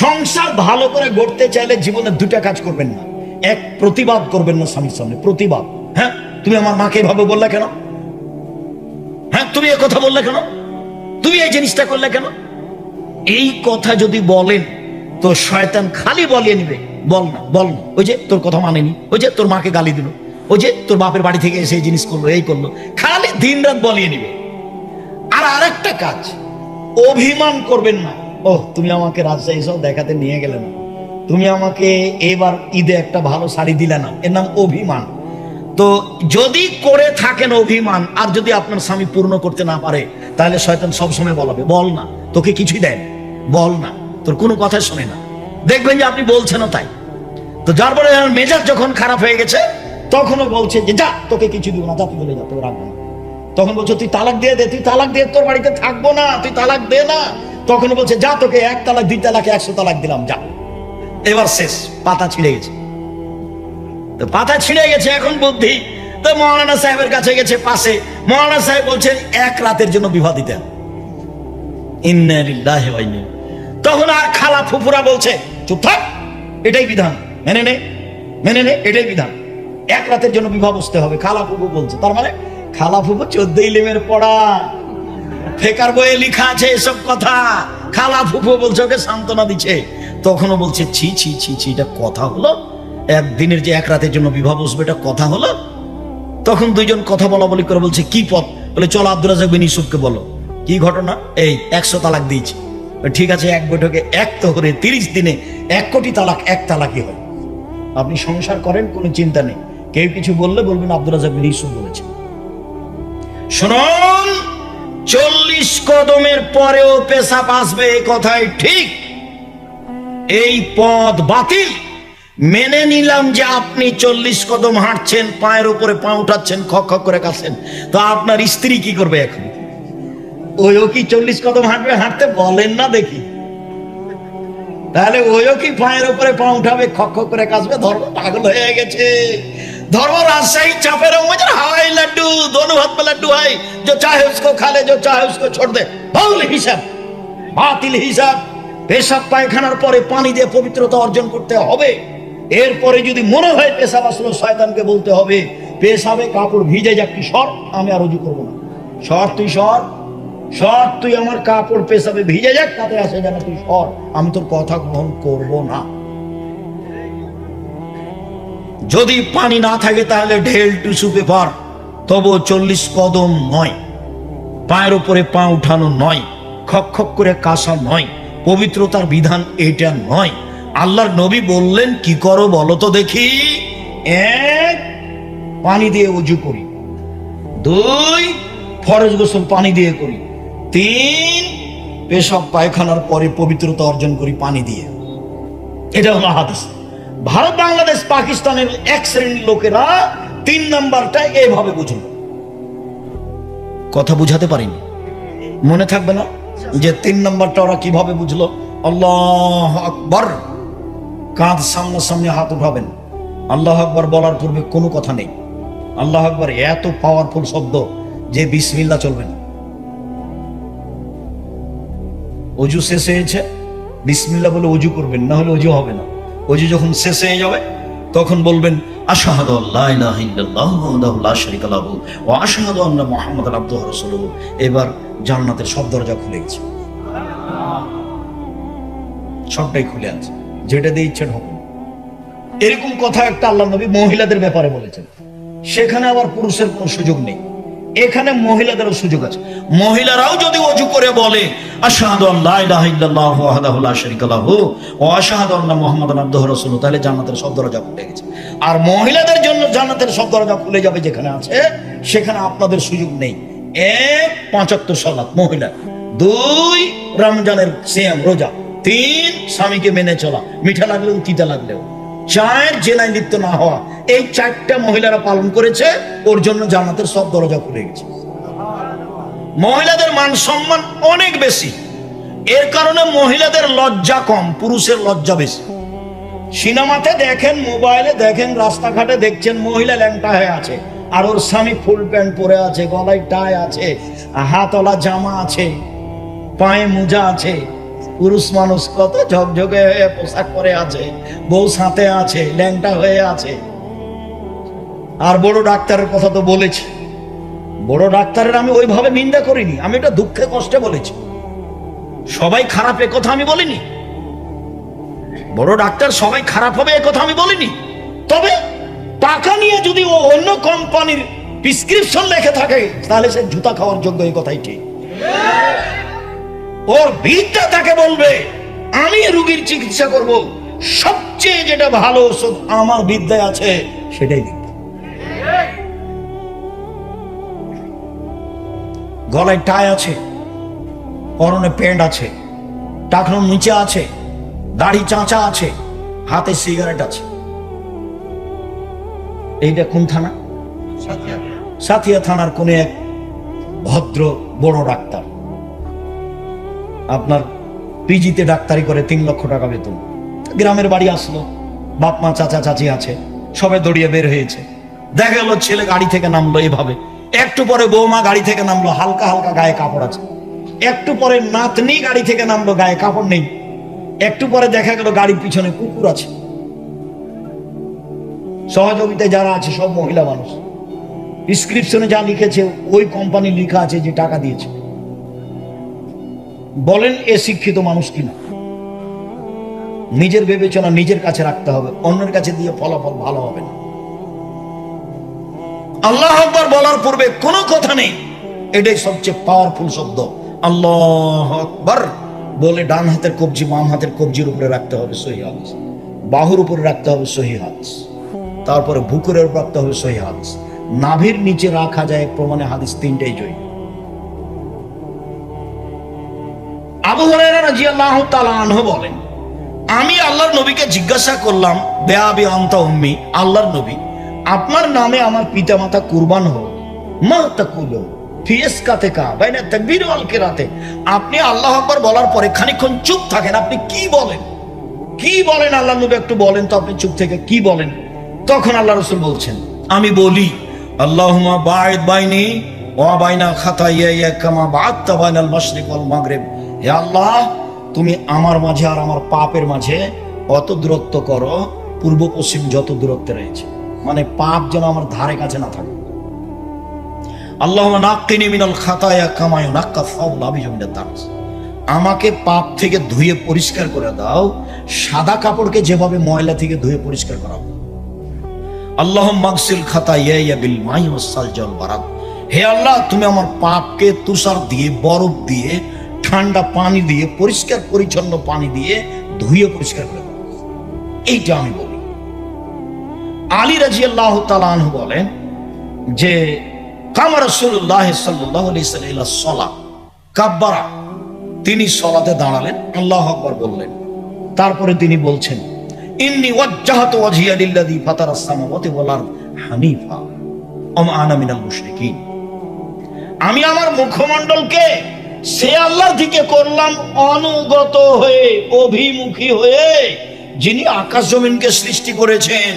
সংসার ভালো করে গড়তে চাইলে জীবনে দুটা কাজ করবেন না। এক, প্রতিবাদ করবেন না স্বামীর সামনে, প্রতিবাদ। হ্যাঁ, তুমি আমার মাকে এভাবে বললে কেন? হ্যাঁ, তুমি এ কথা বললে কেন? তুমি এই জিনিসটা করলে কেন? এই কথা যদি বলেন তো শয়তান খালি বলিয়ে নিবে, বল না বল না, ওই যে তোর কথা মানেনি, ওই যে তোর মাকে গালি দিল, ওই যে তোর বাপের বাড়ি থেকে এসে এই জিনিস করলো, এই করলো, খালি দিন রাত বলিয়ে নিবে। আর আরেকটা কাজ, অভিমান করবেন না। ও, তুমি আমাকে রাজশাহী সব দেখাতে নিয়ে গেলে না, তুমি আমাকে এবার ঈদে একটা ভালো শাড়ি দিলে না, এর নাম অভিমান। তো যদি করে থাকেন অভিমান, আর যদি আপনার স্বামী পূর্ণ করতে না পারে, তাহলে শয়তান সবসময় বলাবে, বল না, তোকে কিছুই দেয় না, বল না, তোর কোনো কথা শোনে না। দেখবেন যে আপনি বলছেনও তাই। তো যার পরে মেজাজ যখন খারাপ হয়ে গেছে, তখনও বলছে যে যা, তোকে কিছু দিব না, যা, তুই বলে যা, তোকে রাখবো না। তখন বলছো তুই তালাক দিয়ে দে, তুই তালাক দিয়ে তোর বাড়িতে থাকবো না, তুই তালাক দে না। তখন বলছে যা, তোকে 1 তালাক 2 তালাকে 100 তালাক দিলাম, যা। এবার শেষ, পাতা ছিঁড়ে গেছে। তো পাতা ছিঁড়ে গেছে, এখন বুদ্ধি। তো মৌলানা সাহেবের কাছে গেছে পাশে, মৌলানা সাহেব বলছেন 1 রাতের জন্য বিবাহ দিতে। ইন্না লিল্লাহি ওয়া ইন্না। তখন আর খালা ফুফুরা বলছে চুপ থাক, এটাই বিধান, মেনে নে, মেনে নে, এটাই বিধান, 1 রাতের জন্য বিবাহ বসতে হবে। খালা ফুফু বলছে, তার মানে খালা ফুফু 14 ইলিমের পড়া, ফেকার বইয়ে লেখা আছে এসব কথা। খালা ফুফু বলছে, ওকে সান্ত্বনা দিচ্ছে। তখনও বলছে ছি ছি ছি ছি, এটা কথা হলো? একদিনের যে 1 রাতের জন্য বিবাহ বসবে, এটা কথা হলো? তখন দুইজন কথা বলা বলি করে বলছে কি পথ? বলে চলো আব্দুর রাজ্জাক বিন ইউসুফকে বলো। কি ঘটনা? এই 100 তালাক দিয়েছি। ঠিক আছে, এক বৈঠকে 1 তো করে 30 দিনে 1 কোটি তালাক, 1 তালাকই হয়। আপনি সংসার করেন, কোনো চিন্তা নেই, কেউ কিছু বললে বলবেন আব্দুর রাজ্জাক বিন ইউসুফ বলেছে। শুনুন, 40 কদমের পরেও পেশাব আসবে, এই কথাই ঠিক। এই পথ বাতিল। মেনে নিলাম যে আপনি 40 কদম হাঁটছেন, পায়ের উপরে পা উঠাচ্ছেন, খক খক করে কাছেন, তো আপনার স্ত্রী কি করবে এখন? ওইও কি 40 কদম হাঁটবে? হাঁটতে বলেন না দেখি, তাহলে ওইও কি পায়ের উপরে পা উঠাবে, খক খক করে কাছবে? ধর্ম পাগল হয়ে গেছে। धर्म राजशाही चापेर हाई लड्डू, दोनों हाथ में लड्डू है, जो चाहे उसको खा ले, जो चाहे उसको छोड़ दे। भूल हिसाब, बातिल हिसाब। पेशाब पायखानार परे पानी दिए पवित्रता अर्जन करते होबे। एरपरे यदि मने हय पेशाब आसलो, शयतानके बोलते होबे पेशाबे कापड़ भिजे जाक, तुई सर, आमि आर ओजु करब ना। सर, तुई सर, सर, तुई आमार कापड़ पेशाबे भिजे जाक, ताते आसे जाना, तुई सर, आमि तोर कथा ग्रहण करब ना। যদি পানি না থাকে তাহলে ঢেল টিস্যু পেপার, তবু 40 কদম নয়, পায়ের উপরে পা উঠানো নয়, খক খক করে কাশা নয়, পবিত্রতার বিধান এটা নয়। আল্লাহর নবী বললেন কি করো বলো তো দেখি? 1, পানি দিয়ে ওযু করি। 2, ফরজ গোসল পানি দিয়ে করি। 3, পেশাব পায়খানার পরে পবিত্রতা অর্জন করি পানি দিয়ে। এটা হলো হাদিস। ভারত, বাংলাদেশ, পাকিস্তানের 1 শ্রেণীর লোকেরা 3 নাম্বারটা এইভাবে বুঝলো। কথা বুঝাতে পারিনি, মনে থাকবে না যে 3 নাম্বারটা ওরা কিভাবে বুঝলো? আল্লাহু আকবার, কাঁধ সামনাসামনি হাত উঠাবেন। আল্লাহু আকবার বলার পূর্বে কোনো কথা নেই। আল্লাহু আকবার এত পাওয়ারফুল শব্দ যে বিসমিল্লাহ চলবে না। ওযু শেষ হয়েছে, বিসমিল্লাহ বলে ওযু করবেন, না হলে ওযু হবে না। ওযু যখন শেষ হয়ে যাবে তখন বলবেন আশহাদু আল্লা ইলাহা ইল্লাল্লাহু ওয়াহদাহু লা শারীকা লাহু ওয়া আশহাদু আন্না মুহাম্মাদান আবদুহু ওয়া রাসূলুহু। এবার জান্নাতের সব দরজা খুলে গেছে, সবটাই খুলে আছে, যেটা দিয়ে ইচ্ছে ঢোকুন। এরকম কথা একটা আল্লাহর নবী মহিলাদের ব্যাপারে বলেছেন। সেখানে আবার পুরুষের কোনো সুযোগ নেই, এখানে মহিলাদেরও সুযোগ আছে। মহিলারাও যদি ওযু করে বলে আশহাদু আল্লা ইলাহা ইল্লাল্লাহু ওয়াহদাহু লা শারীকা লাহু ওয়া আশহাদু আন্না মুহাম্মাদান আবদুহু ওয়া রাসূলুহু, তাহলে জান্নাতের সব দরজা খুলে গেছে। আর মহিলাদের জন্য জান্নাতের সব দরজা খুলে যাবে যেখানে আছে, সেখানে আপনাদের সুযোগ নেই। 1, 5 ওয়াক্ত সালাত মহিলা। 2, রমজানের সিয়াম রোজা। 3, স্বামীকে মেনে চলা, মিঠা লাগলেও তিতা লাগলেও। 4, জেনায় লিপ্ত না হওয়া। এই 4টা মহিলারা পালন করেছে, ওর জন্য জান্নাতের সব দরজা খুলে গেছে। মহিলাদের মান সম্মান অনেক বেশি, এর কারণে মহিলাদের লজ্জা কম, পুরুষের লজ্জা বেশি। সিনেমাতে দেখেন, মোবাইলে দেখেন, রাস্তাঘাটে দেখছেন মহিলা ল্যাংটা হয়ে আছে, আর ওর স্বামী ফুল প্যান্ট পরে আছে, গলায় টাই আছে, হাতওয়ালা জামা আছে, পায়ে মোজা আছে, পুরুষ মানুষ কত ঝকঝকে হয়ে পোশাক পরে আছে, বউ সাথে আছে, ল্যাংটা হয়ে আছে। আর বড় ডাক্তারের কথা তো বলেছি, বড় ডাক্তারের আমি ওইভাবে নিন্দা করিনি, আমি এটা দুঃখে কষ্টে বলেছি। সবাই খারাপ এ কথা আমি বলিনি, বড় ডাক্তার সবাই খারাপ হবে এ কথা আমি বলিনি। তবে টাকা নিয়ে যদি ও অন্য কোম্পানির প্রেসক্রিপশন লেখে থাকে তাহলে সে জুতা খাওয়ার যোগ্য, এই কথাই ঠিক। ওর বিদ্যা তাকে বলবে আমি রোগীর চিকিৎসা করব, সবচেয়ে যেটা ভালো ওষুধ আমার বিদ্যায় আছে সেটাই দিবে। গলায় টাই আছে, পরনে প্যান্ট আছে, টাকনোর নিচে আছে, দাড়ি চাঁচা আছে, হাতে সিগারেট আছে। এইটা কোন থানা? সাথিয়া থানার কোন এক ভদ্র বড় ডাক্তার, আপনার পিজিতে ডাক্তারি করে 3 লক্ষ টাকা বেতন। গ্রামের বাড়ি আসলো, বাপ মা চাচা চাচি আছে, সবাই দৌড়িয়ে বের হয়েছে। দেখা গেল ছেলে গাড়ি থেকে নামলো এভাবে, একটু পরে বৌমা গাড়ি থেকে নামলো, হালকা হালকা গায়ে কাপড় আছে। একটু পরে নাতনি গাড়ি থেকে নামলো, গায়ে কাপড় নেই। একটু পরে দেখা গেল গাড়ির পিছনে কুকুর আছে। সহযোগিতায় যারা আছে সব মহিলা মানুষ। প্রেসক্রিপশনে যা লিখেছে ওই কোম্পানি লেখা আছে যে টাকা দিয়েছে। বলেন এ শিক্ষিত মানুষ কিনা? নিজের বিবেচনা নিজের কাছে রাখতে হবে, অন্যের কাছে দিয়ে ফলাফল ভালো হবে না। আল্লাহ আকবার বলার পূর্বে কোনো কথা নেই, এটাই সবচেয়ে পাওয়ারফুল শব্দ। আল্লাহ আকবার বলে ডান হাতের কবজি বাম হাতের কবজির উপরে রাখতে হবে, সহিহ হাদিস। বাহুর উপরে রাখতে হবে, সহিহ হাদিস। তারপরে বুকের উপর রাখতে হবে, সহিহ হাদিস। নাভির নিচে রাখা যায় প্রমাণে হাদিস 3টাই জয়ী। আবু হুরায়রা রাদিয়াল্লাহু তাআলা আনহু বলেন, আমি আল্লাহর নবীকে জিজ্ঞাসা করলাম, বেআবি আনতা উম্মি, আল্লাহর নবী আপনার নামে আমার পিতামাতা কুরবান হোক, মা তাকুলু ফি ইসকাতিকা বাইনা তাকবীর ওয়াল কিরাতে। আপনি আল্লাহু আকবার বলার পরে খানিকক্ষণ চুপ থাকেন, আপনি কি বলেন? কি বলেন আল্লাহর নবী একটু বলেন তো, আপনি চুপ থেকে কি বলেন? তখন আল্লাহ রাসূল বলছেন, আমি বলি আল্লাহুম্মা বাঈদ বাইনি ওয়া বাইনা খাতায়ায়া কামা বা'আদতা বাইনাল মাশরিক ওয়াল মাগরিব। হে আল্লাহ, তুমি আমার মাঝে আর আমার পাপের মাঝে অত দূরত্ব করো পূর্ব পশ্চিম যত দূরত্বে রয়েছে, মানে পাপ যেন আমার ধারে কাছে না থাকে। আল্লাহুম্মা নাক্কিনি মিনাল খাতায়া কামা ইউনাক্কা সাওবুল আবিজ মিনাদ দানস। আমাকে পাপ থেকে ধুয়ে পরিষ্কার করে দাও, সাদা কাপড়কে যেভাবে ময়লা থেকে ধুয়ে পরিষ্কার করা হয়। আল্লাহুম্মা মাগসিল খাতায়া বিল মাই ওয়াস সালজি ওয়াল বারাদ। হে আল্লাহ, তুমি আমার পাপকে তুষার দিয়ে, বরফ দিয়ে, ঠান্ডা পানি দিয়ে, পরিষ্কার পরিচ্ছন্ন পানি দিয়ে ধুয়ে পরিষ্কার করে দাও। এইটা আমি বলি। আলী রাদিয়াল্লাহু তাআলা আনহু বলেন যে কামা রাসূলুল্লাহ সাল্লাল্লাহু আলাইহি ওয়াসাল্লাম সালাত কাব্বারা, তিনি সালাতে দাঁড়ালেন, আল্লাহু আকবার বললেন। তারপরে তিনি বলছেন, ইন্নী ওয়াজ্জাহতু ওয়াজহিয়া লিল্লাযী ফাতারাস সামাওয়াতি ওয়াল আরদ হানিফা ওয়া মা আনা মিনাল মুশরিকিন। আমি আমার মুখমণ্ডলকে সে আল্লাহর দিকে করলাম অনুগত হয়ে, অভিমুখী হয়ে, যিনি আকাশ জমিনকে সৃষ্টি করেছেন।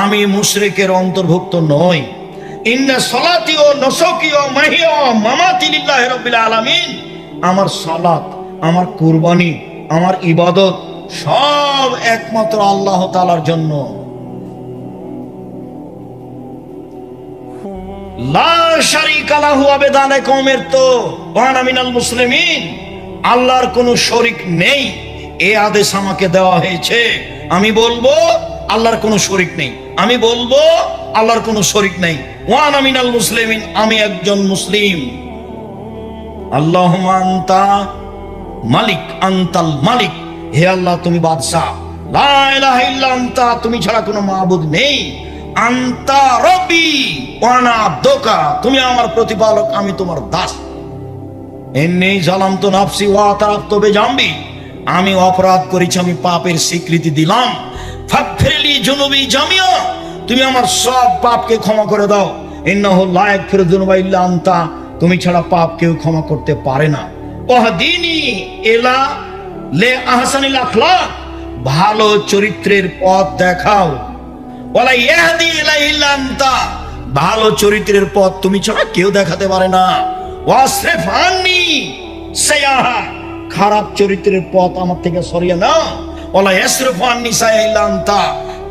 আমি মুশরিকের অন্তর্ভুক্ত নই। ইন্না সালাতি ওয়া নুসুকি ওয়া মাহিয়া ওয়া মামাতি লিল্লাহি রাব্বিল আলামিন। আমার সালাত, আমার কুরবানি, আমার ইবাদত সব একমাত্র আল্লাহ তাআলার জন্য। লা শারীকা লাহু আবেদানে কওমের তো ওয়া আনা মিনাল মুসলিমিন। আল্লাহর কোনো শরীক নেই, এই আদেশ আমাকে দেওয়া হয়েছে। আমি বলবো আল্লাহর কোনো শরীক নেই, আমি বলবো আল্লাহর কোনো শরীক নেই। ওয়া আনা মিনাল মুসলিমিন, আমি একজন মুসলিম। আল্লাহুম্মা আনতা মালিক, আনতাল মালিক। হে আল্লাহ, তুমি বাদশা। লা ইলাহা ইল্লা আনতা, তুমি ছাড়া কোনো মাবুদ নেই। আনতা রব্বি ওয়া আনা আবদুকা, তুমি আমার প্রতিপালক, আমি তোমার দাস। ইন্নী যালামতু নাফসি ওয়া তারাকতু বিজামবি, আমি অপরাধ করেছি, আমি পাপের স্বীকৃতি দিলাম। ফাগফিরলি যুনুবি জামিয়া, তুমি আমার সব পাপকে ক্ষমা করে দাও। ইন্নাহু লা ইয়াগফিরু যুনুবা ইল্লা আনতা, তুমি ছাড়া পাপ কেউ ক্ষমা করতে পারে না। ওয়াহদিনি ইলা লে আহসানিল আখলাক, ভালো চরিত্রের পথ দেখাও। ওয়ালা ইয়াহদি ইলা আনতা, ভালো চরিত্রের পথ তুমি ছাড়া কেউ দেখাতে পারে না। ওয়াসরিফ আন্নি সাইয়্যাহা, খারাপ চরিত্রের পথ আমার থেকে সরিয়ে নাও। ওয়ালা ইয়াসরিফু আন নিসা ইল্লা আনতা,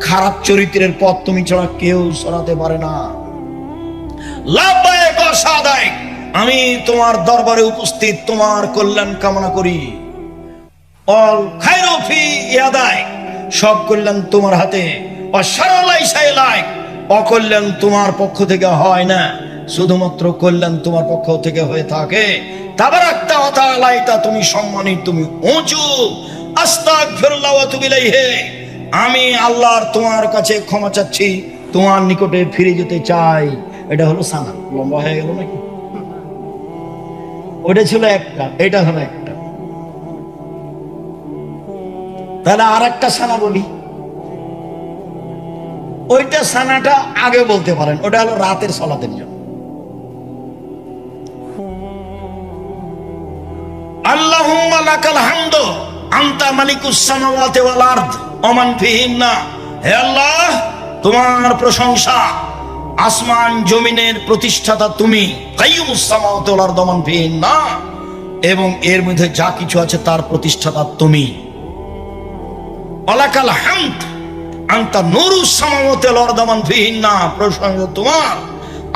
খারাপ চরিত্রের পথ তুমি ছাড়া কেউ সরাতে পারে না। লাব্বাইক ওয়া সাদাইক, আমি তোমার দরবারে উপস্থিত, তোমার কল্যাণ কামনা করি। অল খায়রু ফি ইয়াদাইক, সব কল্যাণ তোমার হাতে। ওয়া শাররু লাইসা ইলাইক, অকল্যাণ তোমার পক্ষ থেকে হয় না, শুধুমাত্র কল্যাণ তোমার পক্ষ থেকে হয়ে থাকে। তাবারাকতা ওয়া তাআলাইতা, তুমি সম্মানিত, তুমি উঁচু। আস্তাগফিরুল্লাহ ওয়া আতুবু ইলাইহি, আমি আল্লাহর তোমার কাছে ক্ষমা চাচ্ছি, তোমার নিকটে ফিরে যেতে চাই। এটা হলো সানা। লম্বা হয়ে গেল নাকি? ওটা ছিল একটা, এটা হলো একটা। তাহলে আর একটা সানা বলি। ওইটা সানাটা আগে বলতে পারেন, ওটা হলো রাতের সালাতের জন্য। আল্লাহুম্মা লাকাল হামদু আনতা মালিকুস সামাওয়াতি ওয়াল আরদ ওয়া মান ফিহিন্না, হে আল্লাহ তোমার প্রশংসা, আসমান জমিনের প্রতিষ্ঠাতা তুমি, কাইয়ুমুস সামাওয়াতি ওয়াল আরদ ওয়া মান ফিহিন্না, এবং এর মধ্যে যা কিছু আছে তার প্রতিষ্ঠাতা তুমি। ওয়ালাকাল হামদ আনতা নূরুস সামাওয়াতি ওয়াল আরদ ওয়া মান ফিহিন্না, প্রশংসা তোমার,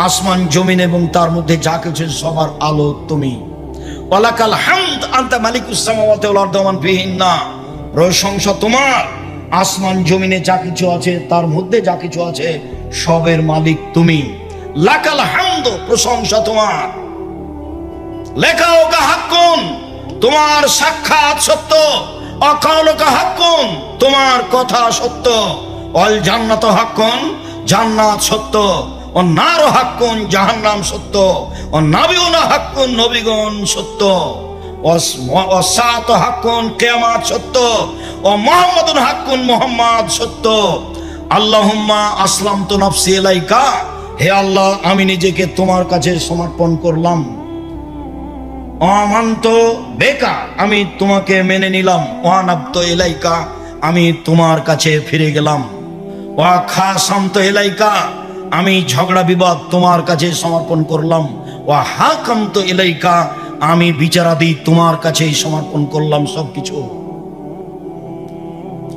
আসমান জমিন এবং তার মধ্যে যা কিছু সবার আলো তুমি। ওয়ালাকাল হামদ আনতা মালিকুস সামাওয়াতি ওয়াল আরদি ওয়া মান ফিহিন্না, প্রশংসা তোমার, আসমান জমিনে যা কিছু আছে তার মধ্যে যা কিছু আছে সবের মালিক তুমি। লাকাল হামদ, প্রশংসা তোমার। লেখাওকা হাক্কুন, তোমার সাক্ষাৎ সত্য। অকালকা হাক্কুন, তোমার কথা সত্য। অল জান্নাত হাক্কুন, জান্নাত সত্য। ও নার হাক্কুন, জাহান্নাম সত্য। ও নাবিউনা হাক্কুন, নবীগণ সত্য। ও সাত হাক্কুন, কিয়ামত সত্য। ও মুহাম্মাদুন হাক্কুন, মুহাম্মদ সত্য। আল্লাহুম্মা আসলামতু নাফসি ইলাইকা, হে আল্লাহ আমি নিজেকে তোমার কাছে সমর্পণ করলাম। আমান্ত বেকা, আমি তোমাকে মেনে নিলাম। ওয়ানাবতু ইলাইকা, আমি তোমার কাছে ফিরে গেলাম। ওয়া খাসামতু ইলাইকা, আমি ঝগড়া বিবাদ তোমার কাছে সমর্পণ করলাম। ওয়া হাকামতু ইলাইকা, আমি বিচারাদি তোমার কাছেই সমর্পণ করলাম সবকিছু।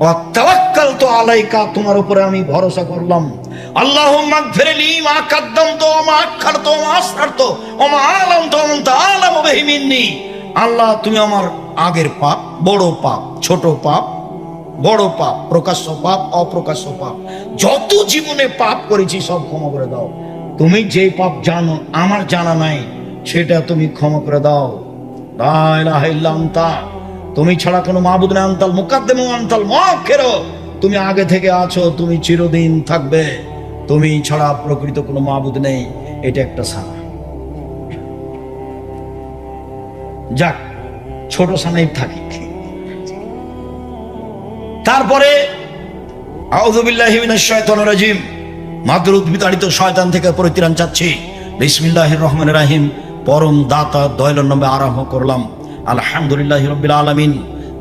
ওয়া তাওয়াক্কালতু আলাইকা, তোমার উপরে আমি ভরসা করলাম। আল্লাহুম্মা গফিরলি মা কাদ্দামতু ওয়া মা আখখারতু ওয়া মা আসরারতু ওয়া মা আলামতু ওয়া আনতা আলামু বিহি মিন্নি। আল্লাহ তুমি আমার আগের পাপ, বড় পাপ, ছোট পাপ, বড় পাপ, প্রকাশ্য পাপ, অপ্রকাশ্য পাপ, যত জীবনে পাপ করেছি সব ক্ষমা করে দাও। তুমি যে পাপ জানো আমার জানা নাই, সেটা তুমি ক্ষমা করে দাও। লা ইলাহা ইল্লা আনতা, তুমি ছাড়া কোনো মাবুদ নেই। আনতাল মুকাদ্দিম ওয়া আনতাল মুআখির, তুমি আগে থেকে আছো, তুমি চিরদিন থাকবে, তুমি ছাড়া প্রকৃত কোনো মাবুদ নেই। এটা একটা সানা। যাক, ছোট সানাই থাকি। তারপরে আউযু বিল্লাহি মিনাশ শাইতানির রাজিম, মাদরুদ বিতাড়িত শয়তান থেকে পরিত্রাণ চাচ্ছি। বিসমিল্লাহির রহমানির রহিম, পরম দাতা দয়ালুর নামে আরম্ভ করলাম। আলহামদুলিল্লাহি রাব্বিল আলামিন,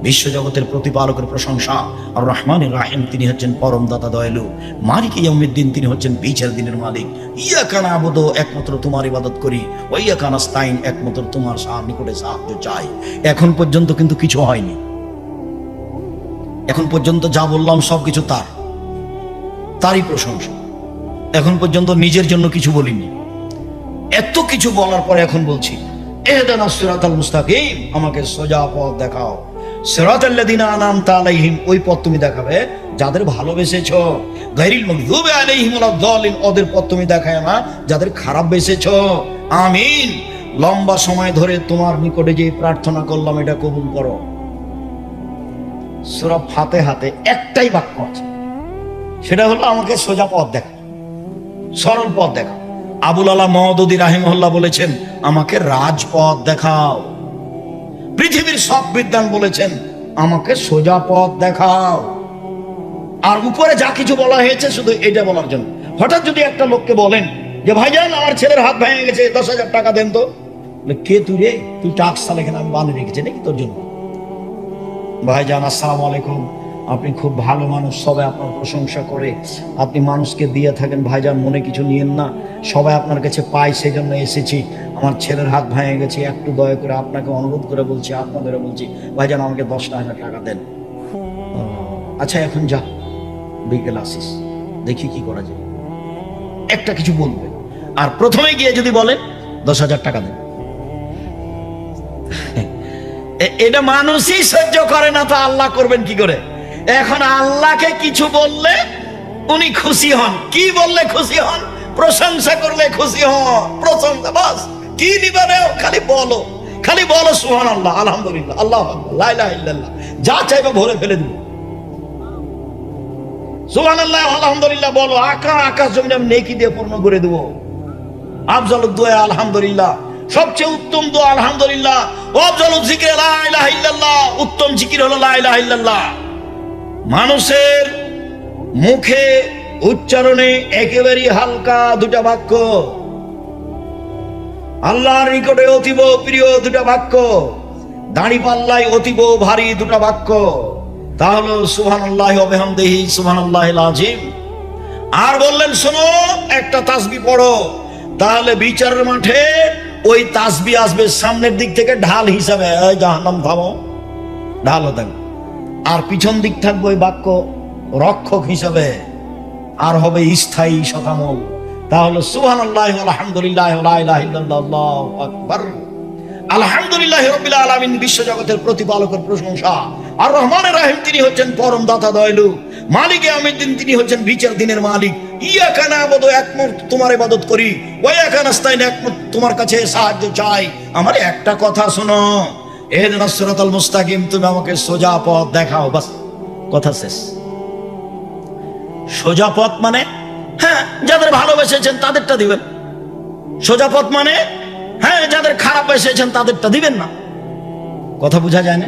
বিশ্বজগতের প্রতিপালকের প্রশংসা। আর রহমানির রহিম, তিনি হচ্ছেন পরম দাতা দয়ালু। মালিক ইয়াউমিদ্দিন, তিনি হচ্ছেন বিচার দিনের মালিক। ইয়াকা নাবুদু, একমাত্র তোমার ইবাদত করি। ওয়া ইয়াকা নাস্তাইন, একমাত্র তোমার নিকটে সাহায্য চাই। এখন পর্যন্ত কিন্তু কিছু হয়নি। এখন পর্যন্ত যা বললাম সবকিছু তারই প্রশংসা। এখন পর্যন্ত নিজের জন্য কিছু বলিনি। এত কিছু বলার পরে এখন বলছি, ইহদিনাস সিরাতাল মুস্তাকিম, আমাকে সোজা পথ দেখাও। সিরাতাল্লাযিনা আনআমতা আলাইহিম, ওই পথ তুমি দেখাবে যাদের ভালোবেসেছো। গায়রিল মাগদুবি আলাইহিম ওয়ালাদ-দাল্লিন, ওদের পথ তুমি দেখায় না যাদের খারাপ বেসেছো। আমিন। লম্বা সময় ধরে তোমার নিকটে যে প্রার্থনা করলাম এটা কবুল করো। সূরা ফাতিহাতে একটাই বাক্য আছে, সেটা হলো আমাকে সোজা পথ দেখাও, সরল পথ দেখাও। আবুল আলা মওদুদী রাহিমাহুল্লাহ বলেছেন, আমাকে রাজপথ দেখাও। পৃথিবীর সব বিদ্বান বলেছেন, আমাকে সোজা পথ দেখাও। আর উপরে যা কিছু বলা হয়েছে শুধু এটা বলার জন্য। হঠাৎ যদি একটা লোককে বলেন যে ভাইজান আমার ছেলের হাত ভেঙে গেছে, 10,000 টাকা দেন তো, কে তুই রে? তুই টাকা এখানে আমি বানিয়ে রেখেছি নাকি তোর জন্য? ভাইজান আসসালামু আলাইকুম, আপনি খুব ভালো মানুষ, সবাই আপনার প্রশংসা করে, আপনি মানুষকে দিয়ে থাকেন, ভাইজান মনে কিছু নিয়েন না, সবাই আপনার কাছে পায় সেই জন্য এসেছি, আমার ছেলের হাত ভেঙে গেছে, একটু দয়া করে আপনাকে অনুরোধ করে বলছি, আপনাদেরও বলছি, ভাইজান আমাকে 10,000 টাকা দেন। আচ্ছা এখন যা, বিকেল আসিস, দেখি কি করা যায়। একটা কিছু বলবে, আর প্রথমে গিয়ে যদি বলেন 10,000 টাকা দেন, এটা মানুষই সহ্য করে না, তো আল্লাহ করবেন কি করে? এখন আল্লাহকে কিছু বললে উনি খুশি হন, কি বললে খুশি হন? প্রশংসা করলে খুশি হন, প্রশংসা, বাস। কি নিবে, খালি বলো, খালি বলো সুবহানাল্লাহ, আলহামদুলিল্লাহ, আল্লাহু আকবার, লা ইলাহা ইল্লাল্লাহ, যা চাইবে ভরে ফেলে দিব। সুবহানাল্লাহ, আলহামদুলিল্লাহ বলো, আকাশ জমিন নেকি দিয়ে পূর্ণ করে দেবো। আফজালুদ দুআ আলহামদুলিল্লাহ, সবচেয়ে উত্তম দোয়া আলহামদুলিল্লাহ। আফজালুজ যিকরি লা ইলাহা ইল্লাল্লাহ, উত্তম জিকির হলো লা ইলাহা ইল্লাল্লাহ। মানুষের মুখে উচ্চারণে একেবারে হালকা দুটা বাক্য, আল্লাহর নিকটে অতীব প্রিয় দুটা বাক্য, দাড়ি পাল্লায় অতীব ভারী দুটা বাক্য, তা হলো সুবহানাল্লাহি ওয়া বিহামদিহি সুবহানাল্লাহিল আযীম। আর বললেন শোনো, একটা তাসবিহ পড়ো, তাহলে বিচারের মাঠে ওই তাসবিহ আসবে সামনের দিক থেকে ঢাল হিসাবে, এই জাহান্নাম থামো, ঢাল হতে, আর পিছন দিক থাকবে ওই বাক্য রক্ষক হিসাবে, আর হবে স্থায়ী শতামল। তাহলে সুবহানাল্লাহি ওয়া আলহামদুলিল্লাহি ওয়া লা ইলাহা ইল্লাল্লাহ, আল্লাহু আকবার। আলহামদুলিল্লাহি রাব্বিল আলামিন, বিশ্বজগতের প্রতিপালকের প্রশংসা। আর রহমানের রহিম, তিনি হচ্ছেন পরম দাতা দয়ালু। মালিকে আমিদ্দিন, তিনি হচ্ছেন বিচার দিনের মালিক। ইয়াকা না'বুদু, একমাত্র তোমার ইবাদত করি, ওয়া ইয়াকা নাস্তাইন, একমাত্র তোমার কাছে সাহায্য চাই। আমার একটা কথা শোনো, ইহদিনাস সিরাতাল মুস্তাকিম, তুমি আমাকে সোজা পথ দেখাও, বাস, কথা শেষ। সোজা পথ মানে, হ্যাঁ, যাদের ভালোবেসেছেন তাদেরটা দিবেন। সোজা পথ মানে, হ্যাঁ, যাদের খারাপ বেসেছেন তাদেরটা দিবেন না। কথা বোঝা যায় না?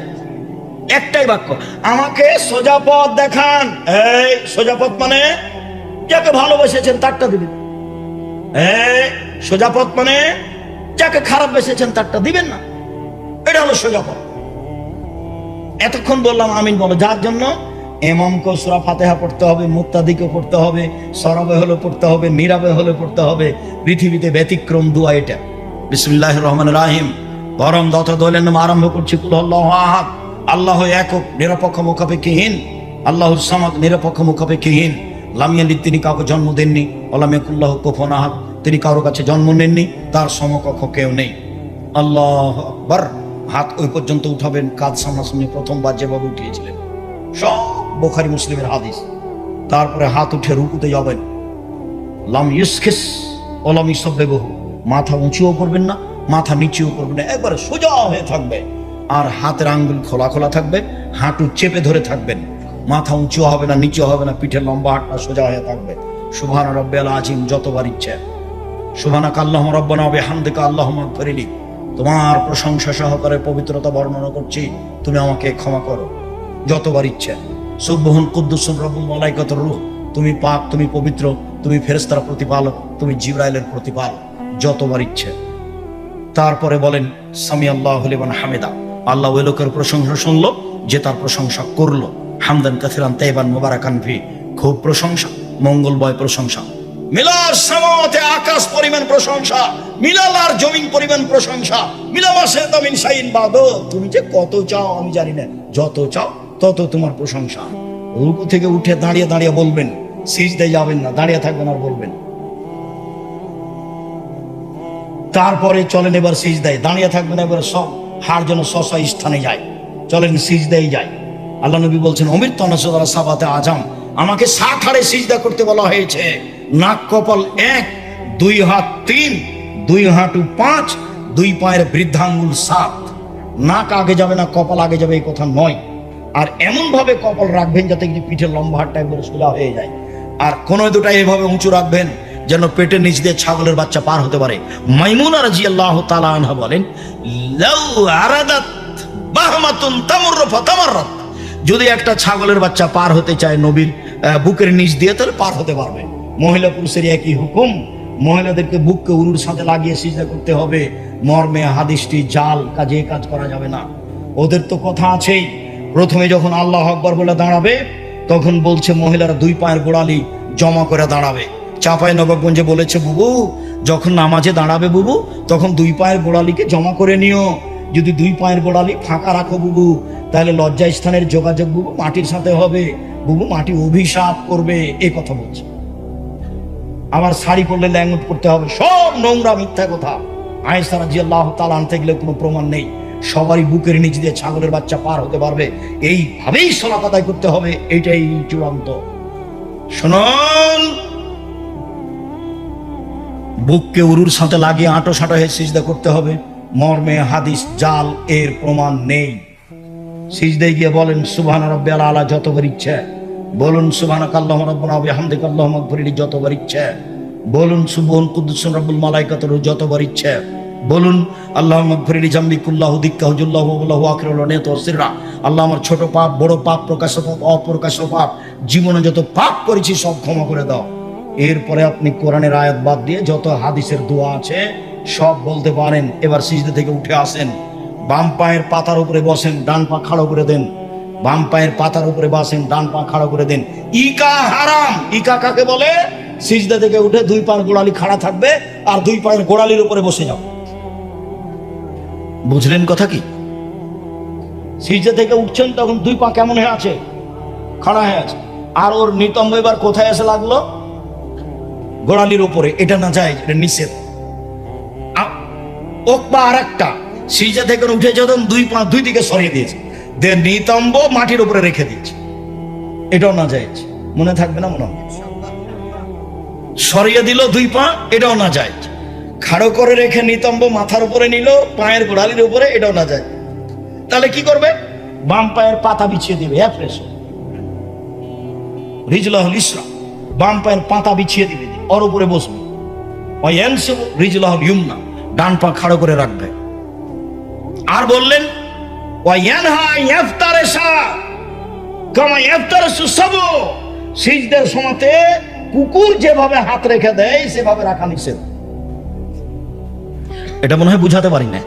একটাই বাক্য, আমাকে সোজা পথ দেখান। এই সোজা পথ মানে যাকে ভালোবেসেছেন তারটা দিবেন। এই সোজা পথ মানে যাকে খারাপ বেসেছেন তারটা দিবেন না। এটা হলো সোজা পথ। এতক্ষণ বললাম আমিন বলো, যার জন্য ইমামকে সূরা ফাতিহা পড়তে হবে, মুক্তাদিকে পড়তে হবে, সরবে হলে পড়তে হবে, নীরবে হলে পড়তে হবে। পৃথিবীতে ব্যতিক্রম দোয়া এটা। বিসমিল্লাহির রহমানির রহিম, পরম দাতা দয়ালের নামে আরম্ভ করছি। কুল আল্লাহু আহাদ, আল্লাহ একক, নিরপেক্ষ মুখাপেক্ষীহীন। আল্লাহুস সামাদ, নিরপেক্ষ মুখাপেক্ষীহীন। লাম ইয়ালিদ, তিনি কাউকে জন্ম দেননি। ওয়া লাম ইয়াকুল লাহু কুফুয়ান আহাদ, তিনি কারো কাছে জন্ম নেননি, তার সমকক্ষ কেউ নেই। আল্লাহু আকবার। হাত ওই পর্যন্ত উঠাবেন, কাঁধ সামনাসামনি, প্রথমবার যেভাবে উঠিয়েছিলেন, সব বুখারী মুসলিমের হাদিস। তারপরে হাত উঠে রুকুতে যাবেন। লাম ইউসখিস ওয়া লাম ইউসাব্বিহু, মাথা উঁচুও করবেন না, মাথা নিচেও করবেন না, একবারে সোজা হয়ে থাকবে। আর হাতের আঙ্গুল খোলা খোলা থাকবে, হাঁটু চেপে ধরে থাকবেন। মাথা উঁচু হবে না, নিচু হবে না, পিঠের লম্বা হাতটা সোজা হয়ে থাকবে। সুবহান রাব্বিয়াল আযীম যতবার ইচ্ছে। সুবহানাকা আল্লাহুম্মা রাব্বানা ওয়া বিহামদিকা আল্লাহুম্মা ইগফিরলি, তোমার প্রশংসা সহকারে পবিত্রতা বর্ণনা করছি, তুমি আমাকে ক্ষমা করো, যতবার ইচ্ছে। সুবহান কুদ্দুসুর রব্বুল মালাইকাতুর রূহ, তুমি পাক, তুমি পবিত্র, তুমি ফেরেশতার প্রতিপালক, তুমি জিবরাইলের প্রতিপালক, যতবার ইচ্ছে। তারপরে বলেন সামি আল্লাহু লিমান হামিদা, আল্লাহ ওই লোকের প্রশংসা শুনলো যে তার প্রশংসা করলো। হামদান কাসিরান তাইবান মুবারাকান ফি, খুব প্রশংসা, মঙ্গলময় প্রশংসা। মিলার সামাওয়াতে, আকাশ পরিমাণ প্রশংসা, মিলাল আর জমিন পরিমাণ প্রশংসা। মিলামাসে তামিন শাইন বাদ, তুমি যে কত চাও আমি জানি না, যত চাও তত তোমার প্রশংসা। রুকু থেকে উঠে দাঁড়িয়ে দাঁড়িয়ে বলবেন, সিজদায় যাবেন না, দাঁড়িয়ে থাকবেন আর বলবেন। তারপরে চলেন এবার সিজদায়, দাঁড়িয়ে থাকবেন, এবার সব হাড় যেন স্ব স্থানে যায়, চলেন সিজদায় যায়। আল্লাহ নবী বলছেন, অমির তনসুরা সাবাতে আজম, আমাকে 60 হাড়ে সিজদা করতে বলা হয়েছে। নাক কপাল 1, 2 হাত 3, 2 হাঁটু 5, 2 পায়ের বৃদ্ধাঙ্গুল 7। নাক আগে যাবে না, কপাল আগে যাবে, এই কথা নয়। আর এমন ভাবে কপাল রাখবেন যাতে পিঠের লম্বা হাতটা একবার সোজা হয়ে যায়। আর কোন দুটা এভাবে উঁচু রাখবেন যেন পেটের নিচ দিয়ে ছাগলের বাচ্চা পার হতে পারে। মাইমুনা রাদিয়াল্লাহু তাআলা আনহা বলেন, লাউ আরাদাত বাহমাতুন তামুররু ফাতামাররাত, যদি একটা ছাগলের বাচ্চা পার হতে চায় নবীর বুকের নিচ দিয়ে, তাহলে পার হতে পারবে। মহিলা পুরুষের একই হুকুম, মহিলাদেরকে বুককে উরুর সাথে লাগিয়ে সিজদা করতে হবে। মর্মে হাদিসটি জাল, কাজে কাজ করা যাবে না। ওদের তো কথা আছেই, প্রথমে যখন আল্লাহু আকবার বলে দাঁড়াবে, তখন বলছে মহিলারা 2 পায়ের গোড়ালি জমা করে দাঁড়াবে। চাঁপাই নবাবগঞ্জে বলেছে, বুবু যখন নামাজে দাঁড়াবে বুবু, তখন দুই পায়ের গোড়ালিকে জমা করে নিও। যদি দুই পায়ের গোড়ালি ফাঁকা রাখো বুবু, তাহলে লজ্জা স্থানের যোগাযোগ বুবু মাটির সাথে হবে, বুবু মাটি অভিশাপ করবে। এই কথা বলছে। আবার শাড়ি পরলে ল্যাঙ্গুট করতে হবে, সব নোংরা মিথ্যা কথা। আয়েশা রাদিয়াল্লাহু তাআলা আনতে গেলে কোনো প্রমাণ নেই। সবারই বুকের নিচ দিয়ে ছাগলের বাচ্চা পার হতে পারবে, এইভাবেই সালাত আদায় করতে হবে, এইটাই চূড়ান্ত। শুনুন, বুককে উরুর সাথে লাগিয়ে আঁটো সাঁটো হয়ে সিজদা করতে হবে, মর্মে হাদিস জাল, এর প্রমাণ নেই। সিজদায় গিয়ে বলেন সুবহানা রাব্বিয়াল আলা যতবার ইচ্ছে, বলুন সুবহানাকাল্লাহুম্মা রাব্বানা ওয়া বিহামদিকা আল্লাহুম্মা গফিরলি যতবার ইচ্ছে, বলুন সুবহান কুদ্দুসুন রাব্বুল মালাইকাতুহু যতবার ইচ্ছে, বলুন আল্লাহুম্মা গফিরলি জামবি কুল্লাহু দিক্কাহু জুল্লাহু ওয়া লাহু আখিরুল নিয়াত ওয়া সিররা। আল্লাহ আমার ছোট পাপ, বড় পাপ, প্রকাশ্য পাপ, অপ্রকাশ্য পাপ, জীবনে যত পাপ করেছি সব ক্ষমা করে দাও। এরপরে আপনি কোরআনের আয়াত বাদ দিয়ে যত হাদিসের দোয়া আছে সব বলতে পারেন। এবার সিজদা থেকে উঠে আসেন, বাম পায়ের পাতার উপরে বসেন, ডান পা খাড়া করে দেন। বাম পায়ের পাতার উপরে বসেন, ডান পা খাড়া করে দেন। ইকা হারাম। ইকা কাকে বলে? সিজদা থেকে উঠে দুই পায়ের গোড়ালি খাড়া থাকবে আর দুই পায়ের গোড়ালির উপরে বসে যাও। বুঝলেন কথা কি? সিজদা থেকে উঠছেন তখন দুই পা কেমন হয়ে আছে? খাড়া হয়ে আছে। আর ওর নিতম্ব এবার কোথায় এসে লাগলো? গোড়ালির উপরে। এটা না যায়, এটা নিষেধ। ওকবা আর একটা, সিজদা থেকে উঠে যখন দুই পা দুই দিকে সরিয়ে দিয়েছে, নিতম্ব মাটির উপরে রেখে দিয়েছে, এটাও না যায়। মনে থাকবে না? মনে হয় সরিয়ে দিল দুই পা, এটাও না যায়। খাড়ো করে রেখে নিতম্ব মাথার উপরে নিল, পায়ের গোড়ালির উপরে, এটাও না যায়। তাহলে কি করবে? বাম পায়ের পাতা বিছিয়ে দিবে, রিজলাহুল ইসরা, বাম পায়ের পাতা বিছিয়ে দিবে, ওর উপরে বসবে। ওয়ায়ানসিবু রিজলাহুল ইউমনা, ডান পা খাড়ো করে রাখবে। আর বললেন ওয়ায়ানহা ইয়াফতারিশা কামা ইয়াফতারিশু সাবু, সিজদার সময়তে কুকুর যেভাবে হাত রেখে দেয় সেভাবে রাখা নিষেধ। এটা মনে হয় বুঝাতে পারি না।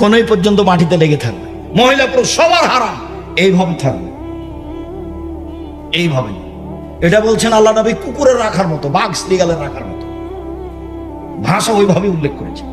কোনই পর্যন্ত মাটিতে লেগে থাকবে, মহিলা পুরুষ সবার হারাম, এইভাবে থাকবে, এইভাবে। এটা বলছেন আল্লাহ নবী কুকুরের রাখার মতো, বাঘ শ্রীগালের রাখার মতো, ভাষা ওইভাবে উল্লেখ করেছে।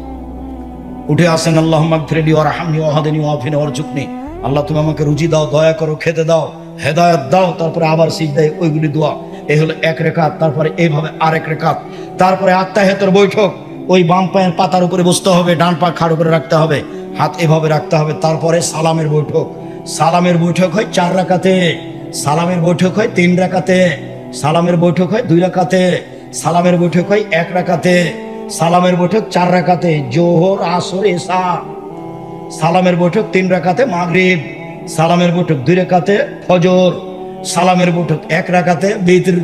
উঠে আসেন আল্লাহুম্মা গফিরলি ওয়ারহামনি ওয়াহদিনি ওয়াফিনি ওয়ারজুকনি, আল্লাহ তুমি আমাকে রুজি দাও, দয়া করো, খেতে দাও, হেদায়েত দাও। তারপরে আবার সিজদায় ওইগুলি দোয়া। এই হলো এক রেকাত। তারপরে এইভাবে আরেক রেকাত। তারপরে আত্তাহিয়াতের বৈঠক, ওই বাম পায়ের পাতার উপরে বসতে হবে, ডান পা খাড়ো করে রাখতে হবে, হাত এভাবে রাখতে হবে। তারপরে সালামের বৈঠক। সালামের বৈঠক হয় 4 রাকাতে, সালামের বৈঠক হয় 3 রাকাতে, সালামের বৈঠক হয় 2 রাকাতে, সালামের বৈঠক হয় 1 রাকাতে, সালামের বৈঠক 4 রাকাতে, জোহর, আসর, এশা। সালামের বৈঠক 3 রাকাতে মাগরিব, সালামের বৈঠক 2 রাকাতে ফজর, সালামের বৈঠক 1 রাকাতে বিতর।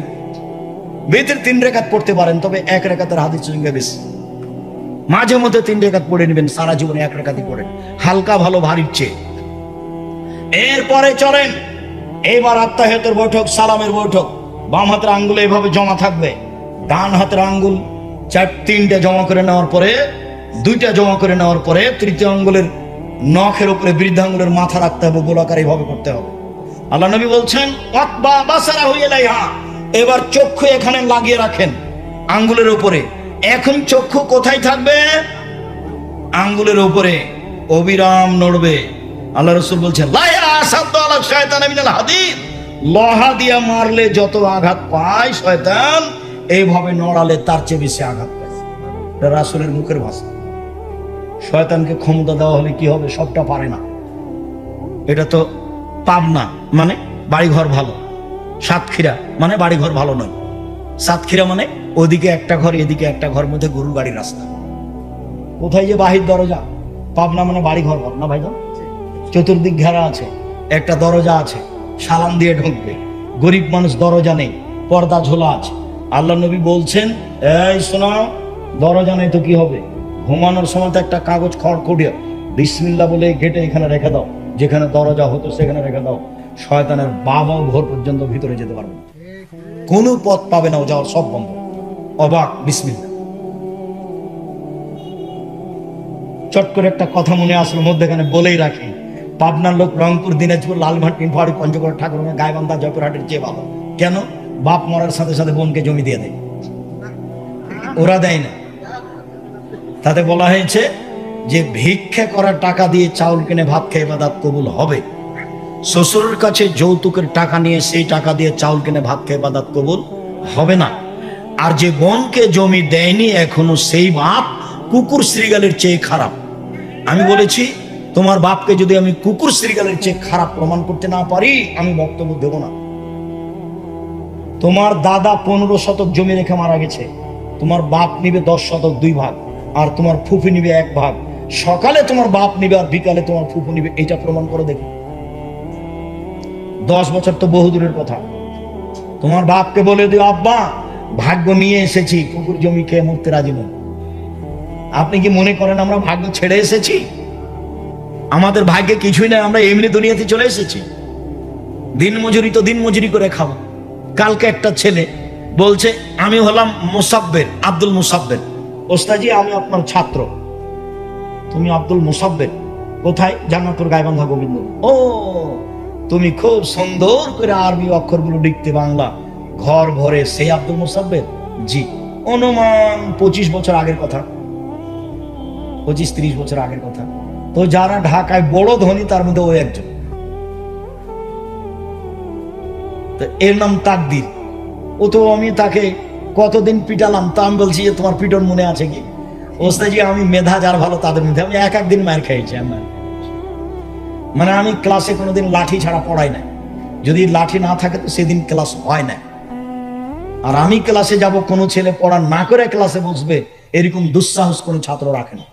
বিতর 3 রাকাত পড়তে পারেন, তবে 1 রাকাতের হাদিস সঙ্গে বেশি। মাঝে মধ্যে 3 রাকাত পড়ে নেবেন, সারা জীবনে 1 রাকাতই পড়েন, হালকা ভালো ভারীর চেয়ে। এরপরে চলেন এবার আত্তাহিয়াতের বৈঠক, সালামের বৈঠক। বাম হাতের আঙ্গুল এইভাবে জমা থাকবে, ডান হাতের আঙ্গুল 3টে জমা করে নেওয়ার পরে, 2টা জমা করে নেওয়ার পরে তৃতীয় আঙ্গুলের নখের উপরে বৃদ্ধাঙ্গুলের মাথা রাখতে হবে, গোলাকার এইভাবে করতে হবে। আল্লাহ নবী বলছেন ওয়াতবা বাসারাহু ইলাইহা, এবার চক্ষু এখানে লাগিয়ে রাখেন আঙ্গুলের উপরে। এখন চক্ষু কোথায় থাকবে? আঙ্গুলের উপরে, অবিরাম নড়বে। আল্লাহ রাসূল বলছেন লা ইয়াসাদু আলা শায়তান মিনাল হাদিদ, লোহা দিয়া মারলে যত আঘাত পায় শয়তান, এইভাবে নড়ালে তার চেয়ে বেশি আঘাত পায়। এটা রাসূলের মুখের ভাষা। শয়তানকে ক্ষমতা দেওয়া হলে কি হবে? সবটা পারে না। এটা তো পাবনা মানে বাড়িঘর ভালো, সাতক্ষীরা মানে বাড়িঘর ভালো নয়। সাতক্ষীরা মানে ওদিকে একটা ঘর, এদিকে একটা ঘর, মধ্যে গরুর গাড়ির রাস্তা। কোথায় যে বাহির দরজা? পাবনা মানে বাড়িঘর ভালো না ভাইজান? চতুর্দিক ঘেরা আছে, একটা দরজা আছে, সালাম দিয়ে ঢুকবে। গরিব মানুষ, দরজা নেই, পর্দা ঝোলা আছে। আল্লাহ নবী বলছেন এই শোনো, দরজা নেই তো কি হবে? ঘুমানোর সময় তো একটা কাগজ খড়খড়িয়ে বিসমিল্লাহ বলে গেটে এখানে রেখে দাও, যেখানে দরজা হতো সেখানে রেখে দাও। শয়তানের বাবাও ঘর পর্যন্ত ভিতরে যেতে পারবে না, কোনো পথ পাবে না, ও যাওয়ার সব বন্ধ। অবাক, বিসমিল্লাহ। চট করে একটা কথা মনে আসলো, মধ্যেখানে বলেই রাখি। পাবনার লোক রংপুর, দিনাজপুর, লালমাটি, ইনফাড়ি, পঞ্চগড়, ঠাকুরগাঁ, গাইবান্ধা, জয়পুরহাটের চেয়ে ভালো। কেন? বাপ মরার সাথে সাথে বোনকে জমি দিয়ে দেয়। ওরা দেয় না। তাতে বলা হয়েছে যে ভিক্ষা করার টাকা দিয়ে চাউল কিনে ভাত খেয়ে ইবাদত কবুল হবে, শ্বশুরের কাছে যৌতুকের টাকা নিয়ে সেই টাকা দিয়ে চাউল কিনে ভাত খেয়ে ইবাদত কবুল হবে না। আর যে বোনকে জমি দেয়নি এখনো, সেই বাপ কুকুর শ্রীগালের চেয়ে খারাপ। আমি বলেছি তোমার বাপকে যদি আমি কুকুর শ্রীগালের চেয়ে খারাপ প্রমাণ করতে না পারি, আমি বক্তব্য দেব না। তোমার দাদা 15 শতক জমি রেখে মারা গেছে, তোমার বাপ নিবে 10 শতক 2 ভাগ, আর তোমার ফুফু নিবে 1 ভাগ। সকালে তোমার বাপ নিবে আর বিকালে তোমার ফুফু নিবে, এটা প্রমাণ করে দেখো। 10 বছর তো বহু দূরের কথা। তোমার বাপকে বলে দিও, আব্বা ভাগ্য নিয়ে এসেছি, কুকুর জমি খেয়ে মরতে রাজি নই। আপনি কি মনে করেন আমরা ভাগ্য ছেড়ে এসেছি? আমাদের ভাগ্যে কিছুই নাই, আমরা এমনি দুনিয়াতে চলে এসেছি। দিন মজুরি তো দিন মজুরি করে খাবো। কালকে একটা ছেলে বলছে আমি হলাম মুসাব্বের, আব্দুল মুসাব্বের। ওস্তাজি আমি আপনার ছাত্র। তুমি আব্দুল মুসাব্বের? কোথায়? জান্নাতুল গায়বান্ধা গোবিন্দ। ও, তুমি খুব সুন্দর করে আরবি অক্ষরগুলো লিখতে, বাংলা ঘর ভরে, সেই আব্দুল মুসাব্বের? জি। অনুমান 25 বছর আগের কথা, 25-30 বছর আগের কথা। তো যারা ঢাকায় বড় ধনী তার মধ্যে ও একজন। তো এর নাম তাকদির। ও তো আমি তাকে কতদিন পিটালাম, তা আমি বলছি যে তোমার পিটন মনে আছে কি? ওস্তাজি আমি মেধা যার ভালো তাদের মধ্যে, আমি এক দিন মার খাইছি। মানে আমি ক্লাসে কোনোদিন লাঠি ছাড়া পড়াই নাই, যদি লাঠি না থাকে তো সেদিন ক্লাস হয় না। আর আমি ক্লাসে যাব, কোনো ছেলে পড়া না করে ক্লাসে বসবে, এরকম দুঃসাহস কোনো ছাত্র রাখে না।